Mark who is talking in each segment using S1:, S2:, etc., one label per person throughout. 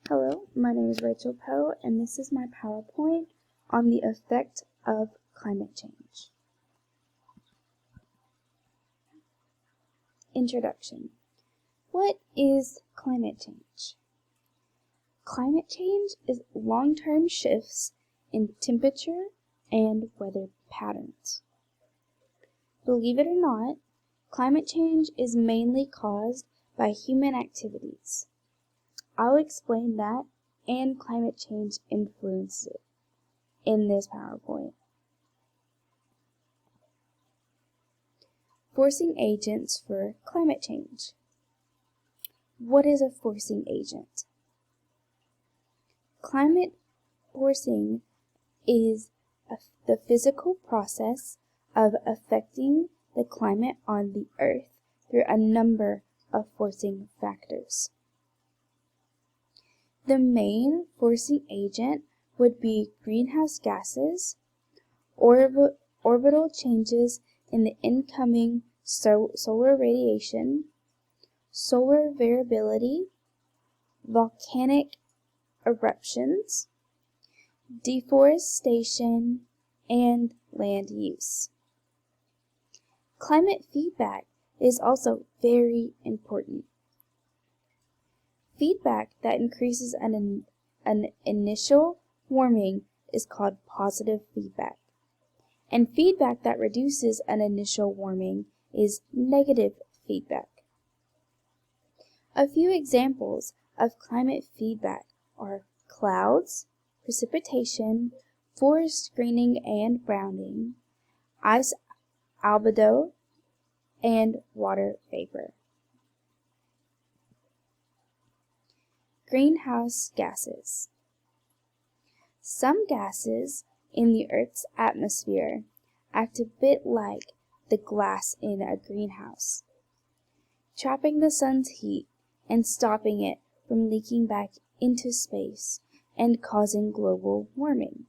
S1: Hello, my name is Rachel Poe, and this is my PowerPoint on the effect of climate change. Introduction. What is climate change? Climate change is long-term shifts in temperature and weather patterns. Believe it or not, climate change is mainly caused by human activities. I'll explain that and climate change influences it in this PowerPoint. Forcing agents for climate change. What is a forcing agent? Climate forcing is the physical process of affecting the climate on the Earth through a number of forcing factors. The main forcing agent would be greenhouse gases, orbital changes in the incoming solar radiation, solar variability, volcanic eruptions, deforestation, and land use. Climate feedback is also very important. Feedback that increases an initial warming is called positive feedback, and feedback that reduces an initial warming is negative feedback. A few examples of climate feedback are clouds, precipitation, forest greening and browning, ice albedo, and water vapor. Greenhouse gases. Some gases in the Earth's atmosphere act a bit like the glass in a greenhouse, trapping the sun's heat and stopping it from leaking back into space and causing global warming.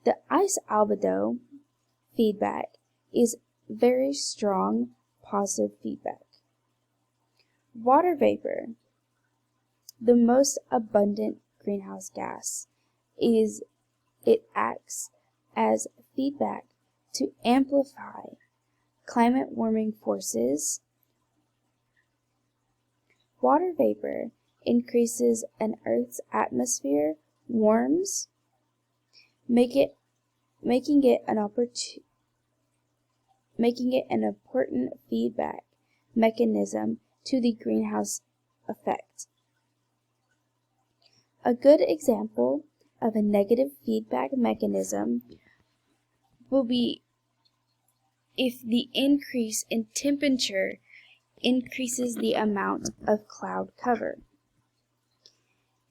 S1: The ice albedo feedback is very strong positive feedback. Water vapor, the most abundant greenhouse gas, it acts as feedback to amplify climate warming forces. Water vapor increases an Earth's atmosphere, warms, making it an important feedback mechanism to the greenhouse effect. A good example of a negative feedback mechanism will be if the increase in temperature increases the amount of cloud cover.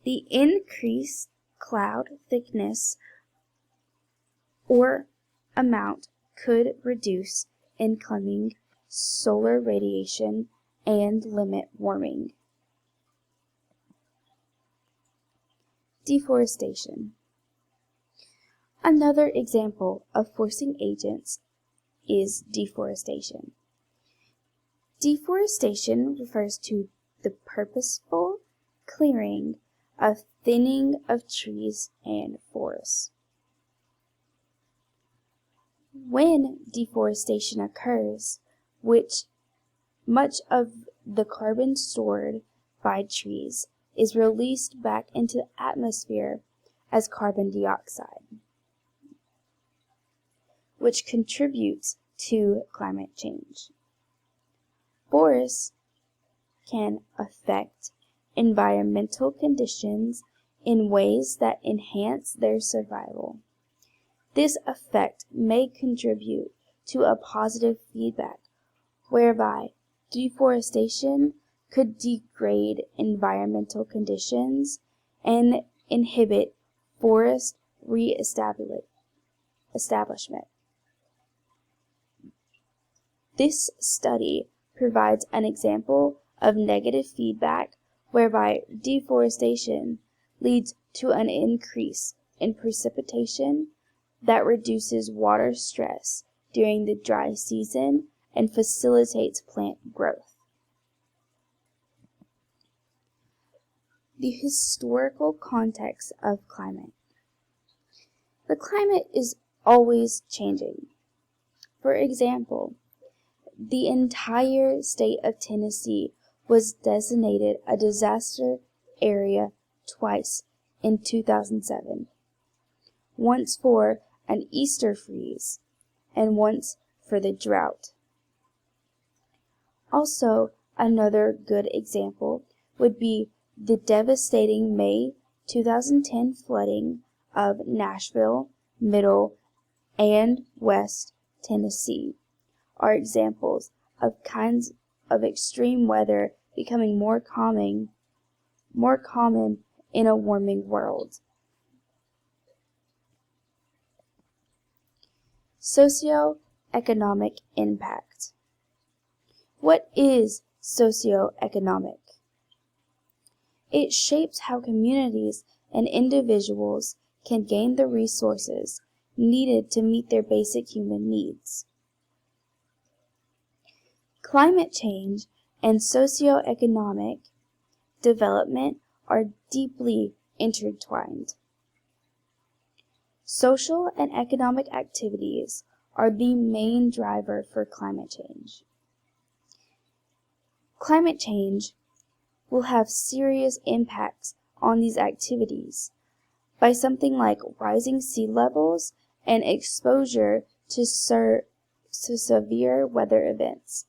S1: The increased cloud thickness or amount could reduce incoming solar radiation and limit warming. Deforestation. Another example of forcing agents is deforestation. Deforestation refers to the purposeful clearing of thinning of trees and forests. When deforestation occurs, much of the carbon stored by trees is released back into the atmosphere as carbon dioxide, which contributes to climate change. Forests can affect environmental conditions in ways that enhance their survival. This effect may contribute to a positive feedback, whereby deforestation could degrade environmental conditions and inhibit forest establishment. This study provides an example of negative feedback whereby deforestation leads to an increase in precipitation that reduces water stress during the dry season and facilitates plant growth. The historical context of climate. The climate is always changing. For example, the entire state of Tennessee was designated a disaster area twice in 2007, once for an Easter freeze and once for the drought. Also, another good example would be the devastating May 2010 flooding of Nashville, Middle, and West Tennessee are examples of kinds of extreme weather becoming more common in a warming world. Socioeconomic impact. What is socioeconomic? It shapes how communities and individuals can gain the resources needed to meet their basic human needs. Climate change and socioeconomic development are deeply intertwined. Social and economic activities are the main driver for climate change. Climate change will have serious impacts on these activities by something like rising sea levels and exposure to severe weather events.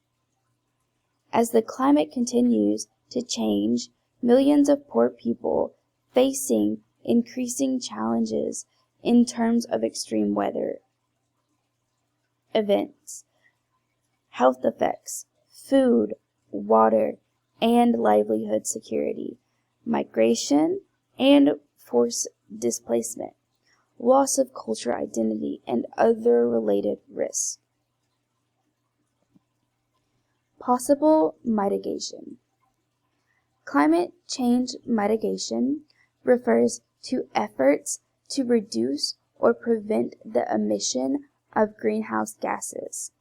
S1: As the climate continues to change, millions of poor people facing increasing challenges in terms of extreme weather events, health effects, food, water, and livelihood security, migration and forced displacement, loss of cultural identity, and other related risks. Possible mitigation. Climate change mitigation refers to efforts to reduce or prevent the emission of greenhouse gases.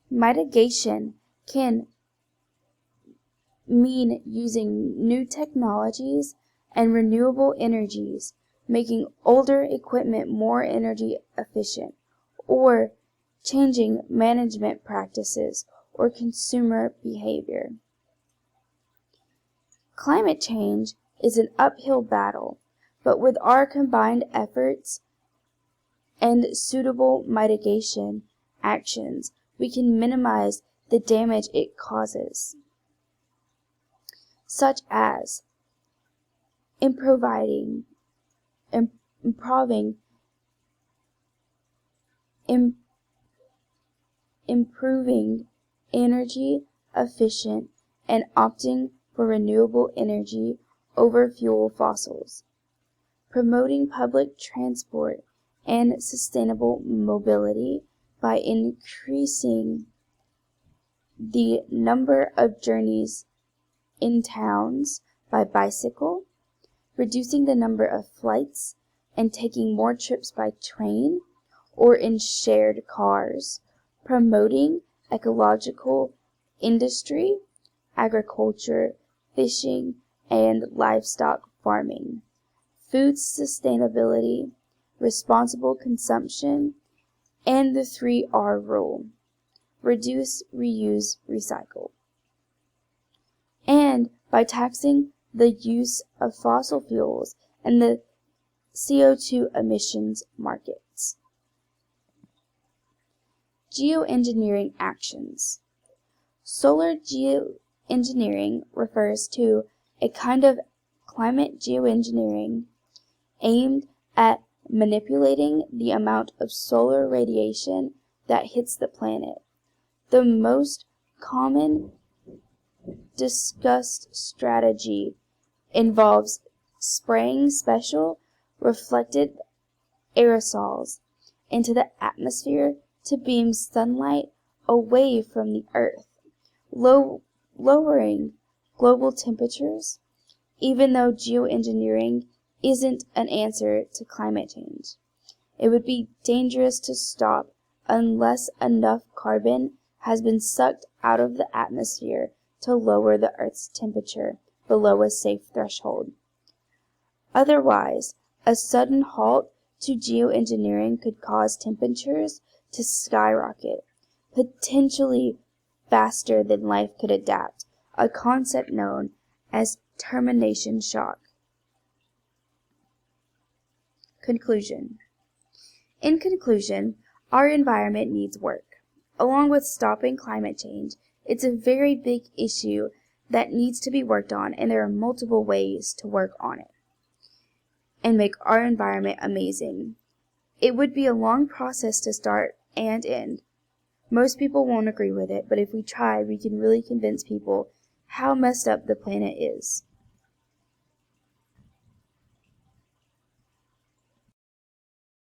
S1: Mitigation can mean using new technologies and renewable energies, making older equipment more energy efficient, or changing management practices or consumer behavior. Climate change is an uphill battle, but with our combined efforts and suitable mitigation actions, we can minimize the damage it causes, such as improving energy efficient and opting for renewable energy over fuel fossils, promoting public transport and sustainable mobility by increasing the number of journeys in towns by bicycle, reducing the number of flights and taking more trips by train or in shared cars, promoting ecological industry, agriculture, fishing, and livestock farming, food sustainability, responsible consumption, and the 3R rule: reduce, reuse, recycle. And by taxing the use of fossil fuels and the CO2 emissions markets. Geoengineering actions. Solar geoengineering refers to a kind of climate geoengineering aimed at manipulating the amount of solar radiation that hits the planet. The most common discussed strategy involves spraying special reflected aerosols into the atmosphere to beam sunlight away from the Earth, lowering global temperatures, even though geoengineering isn't an answer to climate change. It would be dangerous to stop unless enough carbon has been sucked out of the atmosphere to lower the Earth's temperature below a safe threshold. Otherwise, a sudden halt to geoengineering could cause temperatures to skyrocket, potentially faster than life could adapt, a concept known as termination shock. Conclusion. In conclusion, our environment needs work. Along with stopping climate change, it's a very big issue that needs to be worked on, and there are multiple ways to work on it and make our environment amazing. It would be a long process to start and end. Most people won't agree with it, but if we try, we can really convince people how messed up the planet is.